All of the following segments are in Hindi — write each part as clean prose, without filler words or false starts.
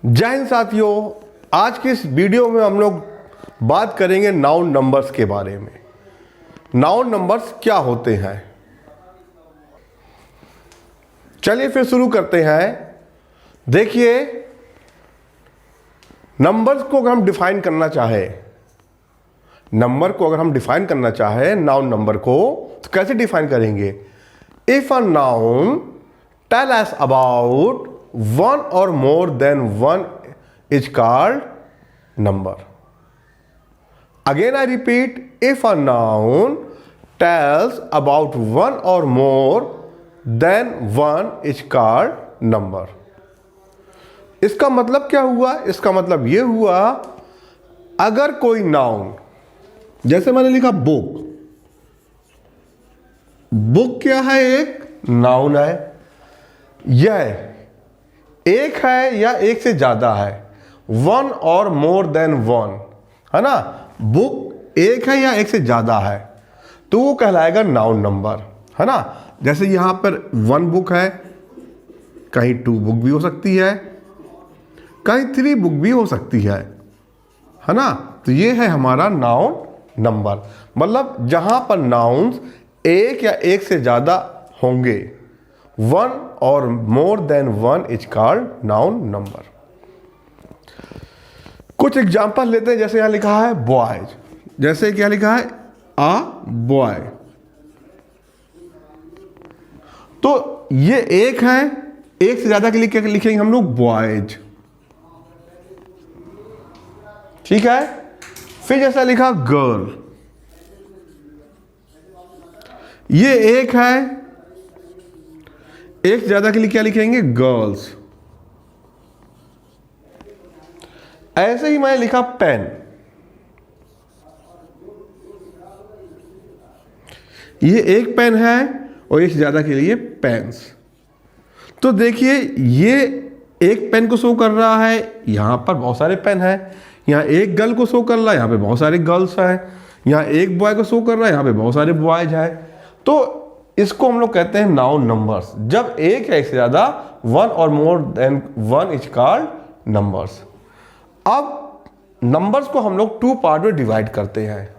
जय हिंद साथियों, आज की इस वीडियो में हम लोग बात करेंगे नाउन नंबर्स के बारे में। नाउन नंबर्स क्या होते हैं, चलिए फिर शुरू करते हैं। देखिए, नंबर्स को अगर हम डिफाइन करना चाहें, नाउन नंबर को, तो कैसे डिफाइन करेंगे? If a noun tell us about one or more than one is called number. Again I repeat, if a noun tells about one or more than one is called number. इसका मतलब क्या हुआ? इसका मतलब ये हुआ, अगर कोई नाउन, जैसे मैंने लिखा बुक, बुक क्या है? एक नाउन है। यह एक है या एक से ज्यादा है, वन और मोर देन वन, है ना। बुक एक है या एक से ज्यादा है, तो वो कहलाएगा नाउन नंबर, है ना। जैसे यहां पर वन बुक है, कहीं टू बुक भी हो सकती है, कहीं थ्री बुक भी हो सकती है ना। तो ये है हमारा नाउन नंबर, मतलब जहां पर नाउन्स एक या एक से ज्यादा होंगे, वन और more than one is called noun number. कुछ एग्जांपल लेते हैं, जैसे यहां लिखा है बॉयज, जैसे क्या लिखा है? A boy. तो ये एक है, एक से ज्यादा के लिए क्या लिखेंगे हम लोग? बॉयज, ठीक है। फिर जैसा लिखा गर्ल, ये एक है, एक से ज्यादा के लिए क्या लिखेंगे? गर्ल्स। ऐसे ही मैंने लिखा पेन, ये एक पेन है और एक से ज्यादा के लिए पेन्स। तो देखिए, ये एक पेन को शो कर रहा है, यहां पर बहुत सारे पेन हैं। यहां एक गर्ल को शो कर रहा है, यहां पे बहुत सारे गर्ल्स हैं। यहां एक बॉय को शो कर रहा है, यहां पे बहुत सारे बॉयज हैं। तो इसको हम लोग कहते हैं नाउन नंबर्स। जब एक या एक से ज्यादा, वन और more than one is called numbers. अब नंबर्स को हम लोग टू पार्ट में डिवाइड करते हैं।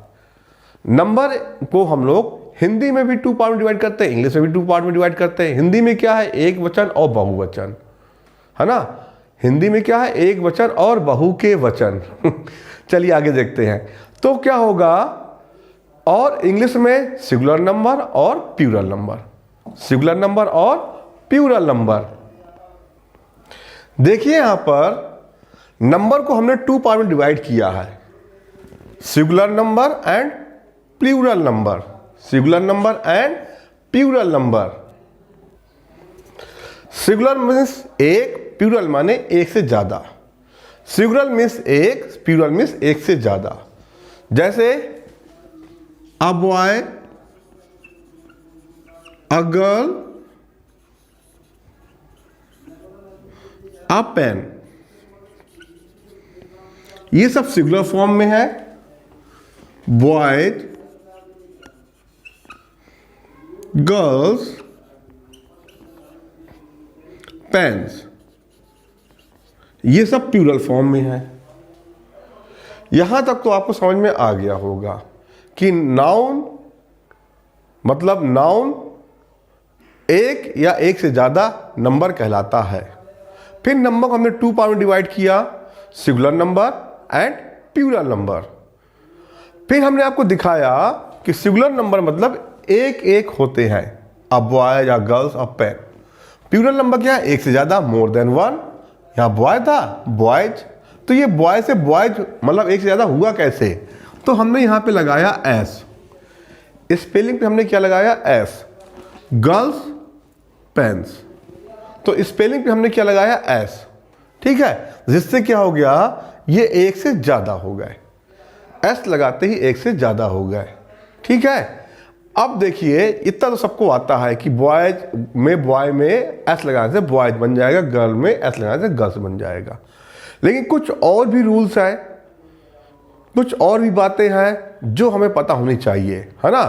नंबर को हम लोग हिंदी में भी टू पार्ट में डिवाइड करते हैं, इंग्लिश में भी टू पार्ट में डिवाइड करते हैं। हिंदी में क्या है? एक वचन और बहुवचन, है ना। हिंदी में क्या है? एक वचन और बहु के वचन। चलिए आगे देखते हैं। तो क्या होगा? और इंग्लिश में सिंगुलर नंबर और प्लूरल नंबर, सिंगुलर नंबर और प्लूरल नंबर। देखिए यहां पर नंबर को हमने टू पार्ट में डिवाइड किया है, singular number and plural number, singular number and plural number. Singular means एक, प्लूरल माने एक से ज्यादा। सिंगुलर मीन्स एक, प्लूरल मीन्स एक से ज्यादा। जैसे a boy, a girl, a pen, ये सब सिंगुलर फॉर्म में है। बॉयज, गर्ल्स, पेन्स, ये सब प्लूरल फॉर्म में है। यहां तक तो आपको समझ में आ गया होगा कि नाउन मतलब नाउन एक या एक से ज्यादा नंबर कहलाता है। फिर नंबर को हमने टू पार्ट में डिवाइड किया, singular number and plural number. फिर हमने आपको दिखाया कि सिंगुलर नंबर मतलब एक एक होते हैं, अ बॉय या गर्ल्स अ पेन। प्लूरल नंबर क्या है? एक से ज्यादा, मोर देन वन। यहां बॉय था, बॉयज। तो ये बॉय से बॉयज मतलब एक से ज्यादा हुआ कैसे? तो हमने यहां पे लगाया एस, स्पेलिंग पे हमने क्या लगाया? एस। गर्ल्स, पेन्स, तो स्पेलिंग पे हमने क्या लगाया? एस, ठीक है। जिससे क्या हो गया? ये एक से ज्यादा हो गए, एस लगाते ही एक से ज्यादा हो गए, ठीक है। अब देखिए, इतना तो सबको आता है कि बॉयज में बॉय में एस लगाने से बॉयज बन जाएगा, गर्ल में एस लगाने से गर्ल्स बन जाएगा। लेकिन कुछ और भी रूल्स हैं, कुछ और भी बातें हैं जो हमें पता होनी चाहिए, है ना,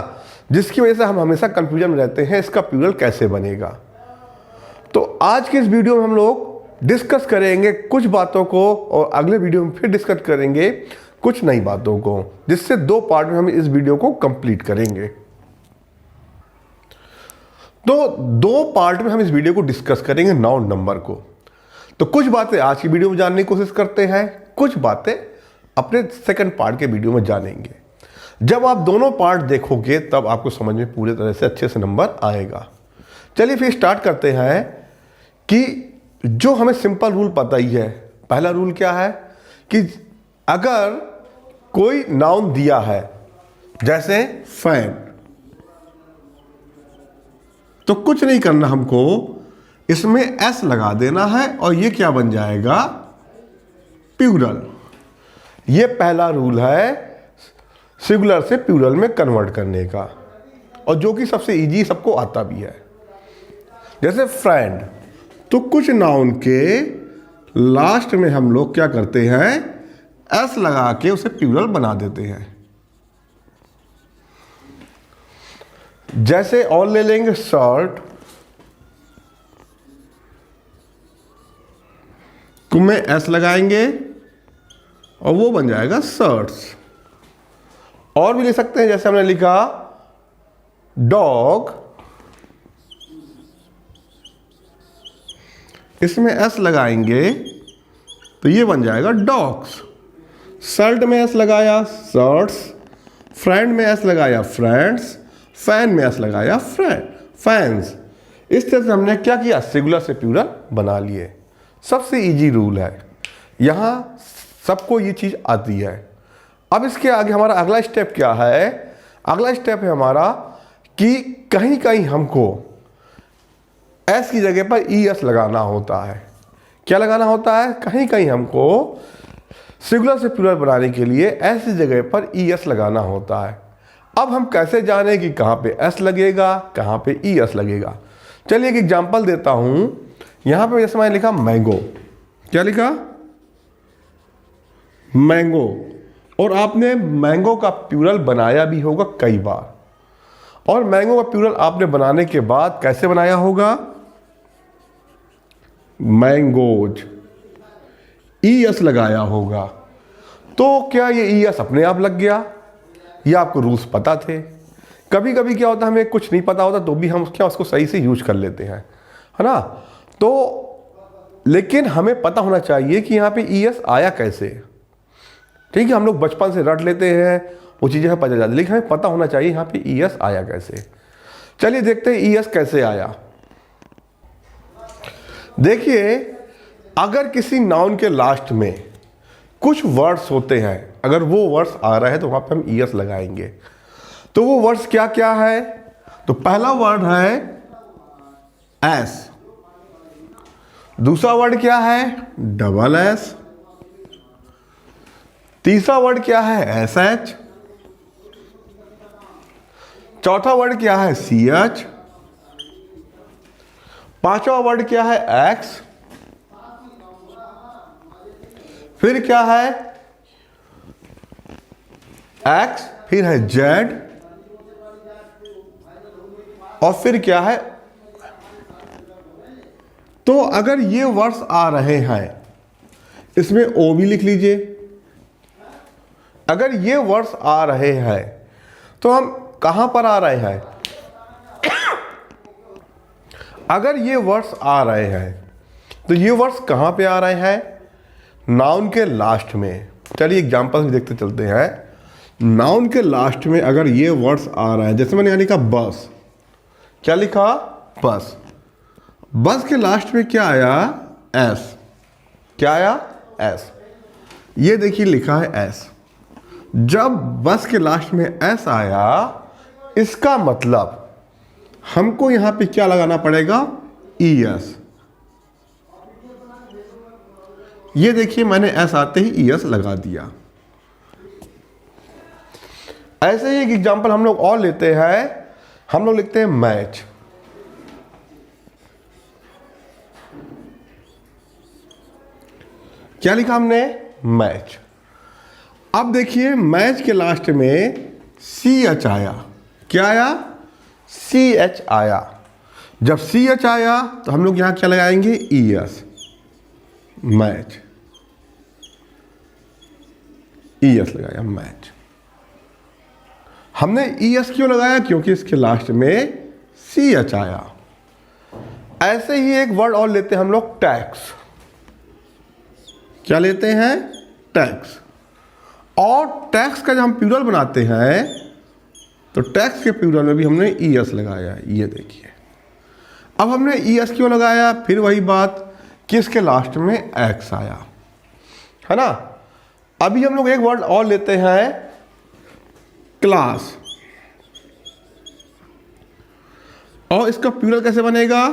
जिसकी वजह से हम हमेशा कंफ्यूजन में रहते हैं, इसका प्लूरल कैसे बनेगा। तो आज के इस वीडियो में हम लोग डिस्कस करेंगे कुछ बातों को और अगले वीडियो में फिर डिस्कस करेंगे कुछ नई बातों को, जिससे 2 पार्ट में हम इस वीडियो को कंप्लीट करेंगे। तो 2 पार्ट में हम इस वीडियो को डिस्कस करेंगे नाउन नंबर को। तो कुछ बातें आज की वीडियो में जानने की कोशिश करते हैं, कुछ बातें अपने सेकंड पार्ट के वीडियो में जानेंगे। जब आप दोनों पार्ट देखोगे तब आपको समझ में पूरे तरह से अच्छे से नंबर आएगा। चलिए फिर स्टार्ट करते हैं कि जो हमें सिंपल रूल पता ही है। पहला रूल क्या है कि अगर कोई नाउन दिया है जैसे फैन, तो कुछ नहीं करना, हमको इसमें एस लगा देना है और ये क्या बन जाएगा, प्लूरल। ये पहला रूल है सिंगुलर से प्लूरल में कन्वर्ट करने का, और जो कि सबसे इजी, सबको आता भी है। जैसे फ्रेंड, तो कुछ नाउन के लास्ट में हम लोग क्या करते हैं, एस लगा के उसे प्लूरल बना देते हैं। जैसे और ले लेंगे शर्ट, तो में एस लगाएंगे और वो बन जाएगा शर्ट्स। और भी ले सकते हैं, जैसे हमने लिखा डॉग, इसमें एस लगाएंगे तो ये बन जाएगा डॉग्स। शर्ट में एस लगाया शर्ट्स, फ्रेंड में एस लगाया फ्रेंड्स, फैन में एस लगाया फैंस। इस तरह से हमने क्या किया, सिंगुलर से प्लूरल बना लिए। सबसे इजी रूल है, यहां सबको ये चीज आती है। अब इसके आगे हमारा अगला स्टेप क्या है, अगला स्टेप है हमारा कि कहीं कहीं हमको एस की जगह पर ई एस लगाना होता है। क्या लगाना होता है, कहीं कहीं हमको सिंगुलर से प्लूरल बनाने के लिए एस की जगह पर ई एस लगाना होता है। अब हम कैसे जाने कि कहाँ पे एस लगेगा, कहाँ पे ई एस लगेगा। चलिए एक एग्जांपल देता हूं। यहां पे जैसे मैंने लिखा मैंगो, क्या लिखा, मैंगो, और आपने मैंगो का प्लूरल बनाया भी होगा कई बार। और मैंगो का प्लूरल आपने बनाने के बाद कैसे बनाया होगा, मैंगोज, ई एस लगाया होगा। तो क्या ये ई एस अपने आप लग गया, या आपको रूल्स पता थे? कभी कभी क्या होता है, हमें कुछ नहीं पता होता तो भी हम क्या उसको सही से यूज कर लेते हैं, है ना। तो लेकिन हमें पता होना चाहिए कि यहाँ पे ई एस आया कैसे। ठीक है, हम लोग बचपन से रट लेते हैं, वो चीज़ें हमें पता जाती, लेकिन हमें पता होना चाहिए यहाँ पे ई एस आया कैसे। चलिए देखते हैं ई एस कैसे आया। देखिए, अगर किसी नाउन के लास्ट में कुछ वर्ड्स होते हैं, अगर वो वर्ड्स आ रहा है तो वहां पे हम ई एस लगाएंगे। तो वो वर्ड्स क्या क्या है, तो पहला वर्ड है एस, दूसरा वर्ड क्या है, डबल एस, तीसरा वर्ड क्या है, एस एच, चौथा वर्ड क्या है, सी एच, पांचवा वर्ड क्या है, एक्स, फिर क्या है, एक्स, फिर है जेड, और फिर क्या है। तो अगर ये वर्ड्स आ रहे हैं, इसमें ओ भी लिख लीजिए। अगर ये वर्ड्स आ रहे हैं तो हम कहां पर आ रहे हैं, अगर ये वर्ड्स आ रहे हैं तो ये वर्ड्स कहां पे आ रहे हैं, नाउन के लास्ट में। चलिए एग्जांपल भी देखते चलते हैं। नाउन के लास्ट में अगर ये वर्ड्स आ रहा है, जैसे मैंने यहाँ लिखा बस, क्या लिखा, बस, बस के लास्ट में क्या आया, एस, क्या आया, एस। ये देखिए लिखा है एस। जब बस के लास्ट में एस आया, इसका मतलब हमको यहां पे क्या लगाना पड़ेगा, ई एस। ये देखिए मैंने एस आते ही ई एस लगा दिया। ऐसे ही एक एग्जांपल हम लोग और लेते हैं, हम लोग लिखते हैं मैच। क्या लिखा हमने, मैच। अब देखिए मैच के लास्ट में सी एच आया, क्या आया, सी एच आया। जब सी एच आया तो हम लोग यहां क्या लगाएंगे, ई एस। मैच, ईएस लगाया मैच। हमने ईएस क्यों लगाया? क्योंकि इसके लास्ट में सी एच आया। ऐसे ही एक वर्ड और लेते हैं हम लोग, टैक्स। क्या लेते हैं? टैक्स। और टैक्स का जब हम प्लूरल बनाते हैं तो टैक्स के प्लूरल में भी हमने ईएस लगाया है, ये देखिए। अब हमने ईएस क्यों लगाया? फिर वही बात कि इसके लास्ट में एक्स आया, है ना। अभी हम लोग एक वर्ड और लेते हैं, क्लास। और इसका प्लूरल कैसे बनेगा?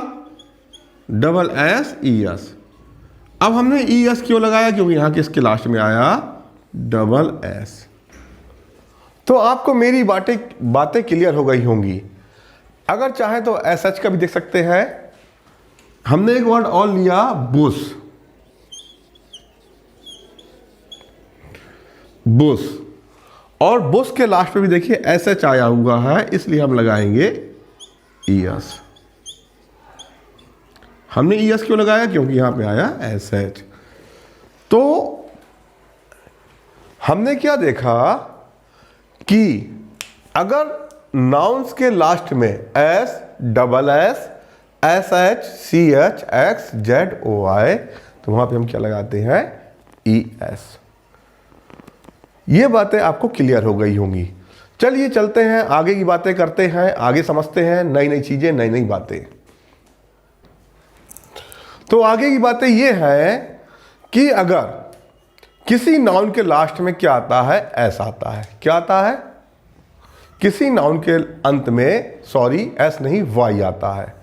Double S E S. अब हमने ई एस क्यों लगाया? क्योंकि यहां के इसके लास्ट में आया डबल एस। तो आपको मेरी बातें क्लियर हो गई होंगी। अगर चाहे तो एस एच का भी देख सकते हैं। हमने एक वर्ड और लिया, बुश। बुश, और बुश के लास्ट पे भी देखिए एस एच आया हुआ है, इसलिए हम लगाएंगे ई एस। हमने ई एस क्यों लगाया? क्योंकि यहां पे आया एस एच। तो हमने क्या देखा कि अगर नाउन्स के लास्ट में S, double S, S H, C H, X, Z, O I, तो वहां पे हम क्या लगाते हैं? E S. ये बातें आपको क्लियर हो गई होंगी। चलिए चलते हैं, आगे की बातें करते हैं, आगे समझते हैं नई नई चीजें, नई नई बातें। तो आगे की बातें ये है कि अगर किसी नाउन के लास्ट में क्या आता है? एस आता है। क्या आता है? किसी नाउन के अंत में, सॉरी एस नहीं, वाई आता है।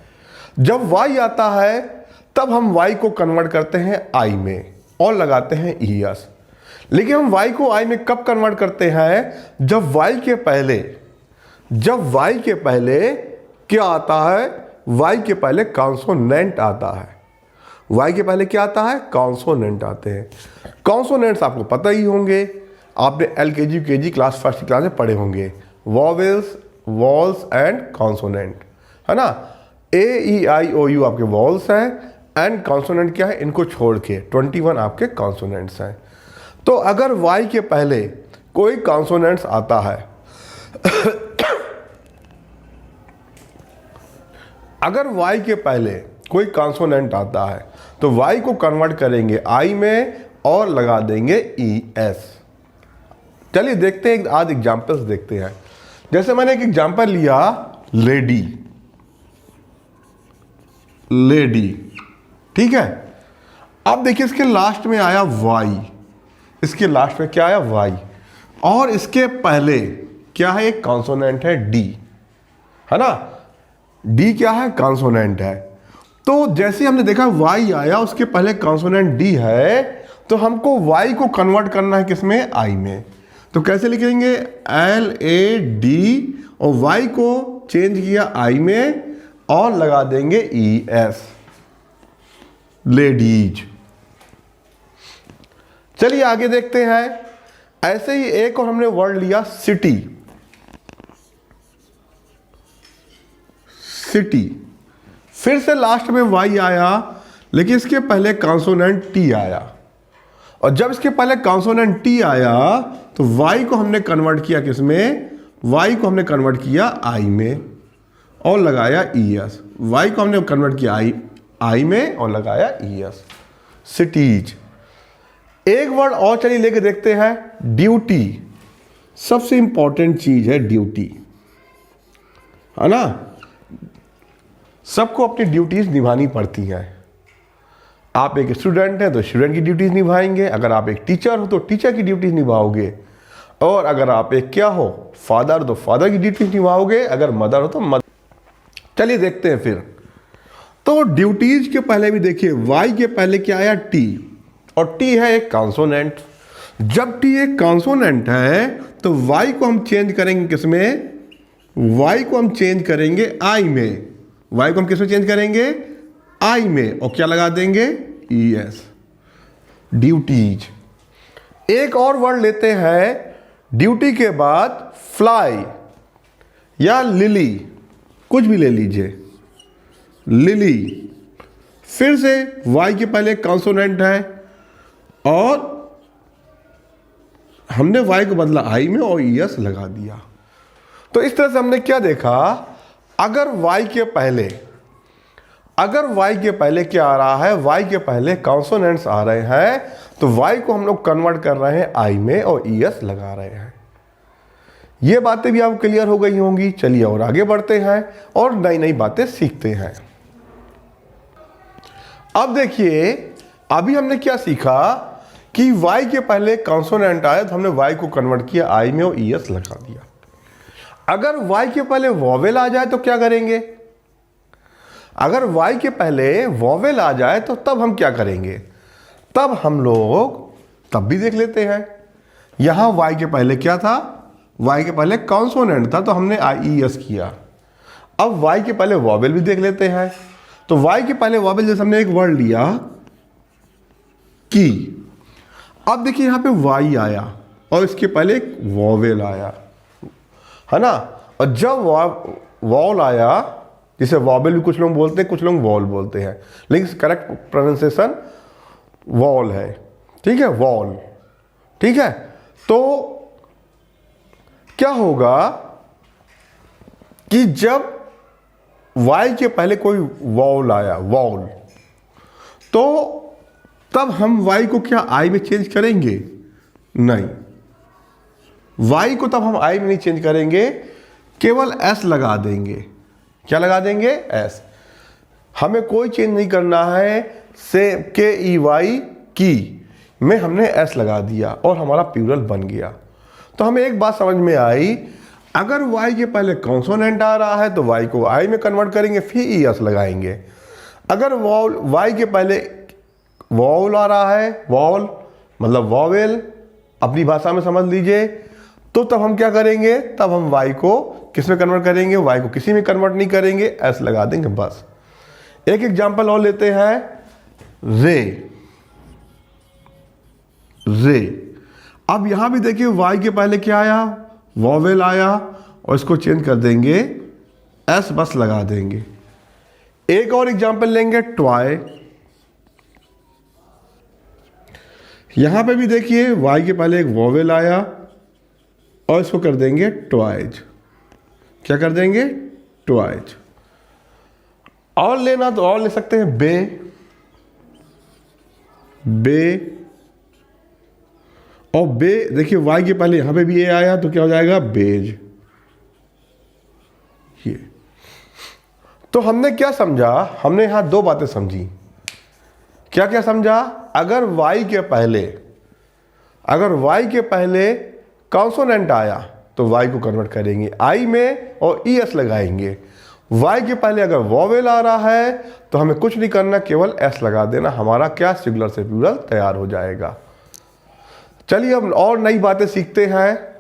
जब वाई आता है तब हम वाई को कन्वर्ट करते हैं आई में और लगाते हैं ई एस। लेकिन हम वाई को आई में कब कन्वर्ट करते हैं? जब वाई के पहले क्या आता है? वाई के पहले कॉन्सोनेंट आता है। वाई के पहले क्या आता है? कॉन्सोनेंट आते हैं। कॉन्सोनेंट्स आपको पता ही होंगे, आपने LKG UKG class first class में पढ़े होंगे। वॉवेल्स, वॉल्स एंड कॉन्सोनेंट, है ना। ए ई आई ओ यू आपके वॉल्स हैं, एंड कॉन्सोनेंट क्या है? इनको छोड़ के 21 आपके कॉन्सोनेंट्स हैं। तो अगर वाई के पहले कोई कॉन्सोनेंट्स आता है अगर वाई के पहले कोई कॉन्सोनेंट आता है तो वाई को कन्वर्ट करेंगे आई में और लगा देंगे ई एस। चलिए देखते हैं, आज एग्जाम्पल्स देखते हैं। जैसे मैंने एक एग्जाम्पल लिया, लेडी। लेडी, ठीक है। अब देखिए इसके लास्ट में आया वाई, इसके लास्ट में क्या आया? वाई, और इसके पहले क्या है? एक कॉन्सोनेंट है डी, है ना। डी क्या है? कॉन्सोनेंट है। तो जैसे हमने देखा वाई आया, उसके पहले कॉन्सोनेंट डी है, तो हमको वाई को कन्वर्ट करना है किसमें? आई में। तो कैसे लिखेंगे? एल ए डी, और वाई को चेंज किया आई में और लगा देंगे ई एस, लेडीज। चलिए आगे देखते हैं। ऐसे ही एक और हमने वर्ड लिया, सिटी। सिटी, फिर से लास्ट में वाई आया, लेकिन इसके पहले कॉन्सोनेंट टी आया, और जब इसके पहले कॉन्सोनेंट टी आया तो वाई को हमने कन्वर्ट किया किसमें? वाई को हमने कन्वर्ट किया आई में और लगाया ई एस। वाई को हमने कन्वर्ट किया आई में और लगाया ई एस, सिटीज। एक वर्ड और चलिए लेके देखते हैं, ड्यूटी। सबसे इंपॉर्टेंट चीज है ड्यूटी, है ना। सबको अपनी ड्यूटीज निभानी पड़ती हैं। आप एक स्टूडेंट हैं तो स्टूडेंट की ड्यूटीज निभाएंगे, अगर आप एक टीचर हो तो टीचर की ड्यूटीज निभाओगे, और अगर आप एक क्या हो, फादर, तो फादर की ड्यूटीज निभाओगे, अगर मदर हो तो मदर। चलिए देखते हैं फिर। तो ड्यूटीज के पहले भी देखिए, वाई के पहले क्या आया? टी, और टी है एक कॉन्सोनेंट। जब टी एक कॉन्सोनेंट है तो वाई को हम चेंज करेंगे किसमें? वाई को हम चेंज करेंगे आई में। वाई को हम किसमें चेंज करेंगे? आई में, और क्या लगा देंगे? E S, duties. एक और वर्ड लेते हैं, ड्यूटी के बाद फ्लाई या लिली, कुछ भी ले लीजिए, लिली। फिर से वाई के पहले कॉन्सोनेंट है और हमने वाई को बदला आई में और ईएस लगा दिया। तो इस तरह से हमने क्या देखा, अगर वाई के पहले क्या आ रहा है, वाई के पहले कॉन्सोनेंट्स आ रहे हैं, तो वाई को हम लोग कन्वर्ट कर रहे हैं आई में और ईएस लगा रहे हैं। ये बातें भी आपको क्लियर हो गई होंगी। चलिए और आगे बढ़ते हैं और नई नई बातें सीखते हैं। अब देखिए, अभी हमने क्या सीखा कि y के पहले कॉन्सोनेंट आया तो हमने y को कन्वर्ट किया आई में और ईएस लगा दिया। अगर y के पहले वॉवेल आ जाए तो क्या करेंगे? अगर y के पहले वॉवेल आ जाए तो तब हम क्या करेंगे? तब हम लोग तब भी देख लेते हैं। यहां y के पहले क्या था? y के पहले कॉन्सोनेंट था तो हमने आई ईएस किया। अब y के पहले वॉवेल भी देख लेते हैं। तो y के पहले वॉवेल जैसे हमने एक वर्ड लिया की, अब देखिए यहां पे y आया और इसके पहले एक वॉवेल आया, है ना। और जब वॉल आया, जिसे वॉवेल भी कुछ लोग बोलते हैं, कुछ लोग वॉल बोलते हैं, लेकिन करेक्ट प्रोनाउंसिएशन वॉल है, ठीक है, वॉल, ठीक है। तो क्या होगा कि जब y के पहले कोई वॉल आया, वॉल, तो तब हम y को क्या आई में चेंज करेंगे? नहीं, y को तब हम आई में नहीं चेंज करेंगे, केवल s लगा देंगे। क्या लगा देंगे? s। हमें कोई चेंज नहीं करना है। से के ई वाई की में हमने s लगा दिया और हमारा प्लूरल बन गया। तो हमें एक बात समझ में आई, अगर y के पहले कॉन्सोनेंट आ रहा है तो y को आई में कन्वर्ट करेंगे, फिर ईएस लगाएंगे। अगर y के पहले वॉल आ रहा है, वॉल मतलब वॉवेल, अपनी भाषा में समझ लीजिए, तो तब हम क्या करेंगे? तब हम y को किस में कन्वर्ट करेंगे? y को किसी में कन्वर्ट नहीं करेंगे, s लगा देंगे बस। एक एग्जांपल और लेते हैं, रे। अब यहां भी देखिए y के पहले क्या आया? वॉवेल आया और इसको चेंज कर देंगे, s बस लगा देंगे। एक और एग्जांपल लेंगे, ट्वाई। यहां पे भी देखिए y के पहले एक वॉवेल आया और इसको कर देंगे ट्वाइज। क्या कर देंगे? ट्वाइज। और लेना तो और ले सकते हैं, बे। और बे देखिए y के पहले यहां पे भी ए आया तो क्या हो जाएगा? बेज। ये तो हमने क्या समझा? हमने यहां दो बातें समझी। क्या क्या समझा? अगर y के पहले कॉन्सोनेंट आया तो y को कन्वर्ट करेंगे आई में और ईएस लगाएंगे। y के पहले अगर वॉवेल आ रहा है तो हमें कुछ नहीं करना, केवल s लगा देना, हमारा क्या सिंगुलर से प्लूरल तैयार हो जाएगा। चलिए अब और नई बातें सीखते हैं।